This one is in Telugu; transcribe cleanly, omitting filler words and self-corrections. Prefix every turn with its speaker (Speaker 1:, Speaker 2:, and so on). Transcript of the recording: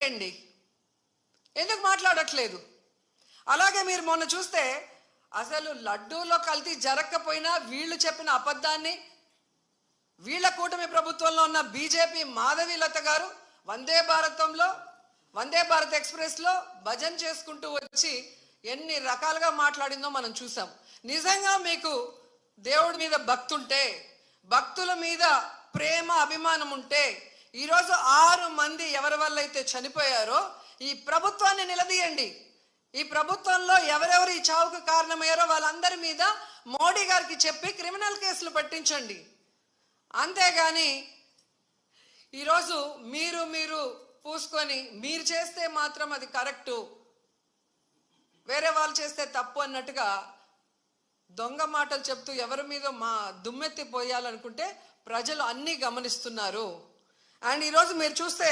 Speaker 1: అండి, ఎందుకు మాట్లాడట్లేదు? అలాగే మీరు మొన్న చూస్తే అసలు లడ్డూలో కల్తీ జరగకపోయినా వీళ్ళు చెప్పిన అబద్ధాన్ని వీళ్ళ కూటమి ప్రభుత్వంలో ఉన్న బీజేపీ మాధవీలత గారు వందే భారత్ ఎక్స్ప్రెస్లో భజన్ చేసుకుంటూ వచ్చి ఎన్ని రకాలుగా మాట్లాడిందో మనం చూసాం. నిజంగా మీకు దేవుడి మీద భక్తుంటే, భక్తుల మీద ప్రేమ అభిమానం ఉంటే ఈరోజు 6 మంది ఎవరి వల్ల అయితే చనిపోయారో ఈ ప్రభుత్వాన్ని నిలదీయండి. ఈ ప్రభుత్వంలో ఎవరెవరు ఈ చావుకు కారణమయ్యారో వాళ్ళందరి మీద మోడీ గారికి చెప్పి క్రిమినల్ కేసులు పెట్టించండి. అంతేగాని ఈరోజు మీరు పూసుకొని మీరు చేస్తే మాత్రం అది కరెక్టు, వేరే వాళ్ళు చేస్తే తప్పు అన్నట్టుగా దొంగ మాటలు చెప్తూ ఎవరి మీద మా దుమ్మెత్తి పోయాలనుకుంటే ప్రజలు అన్నీ గమనిస్తున్నారు. అండ్ ఈరోజు మీరు చూస్తే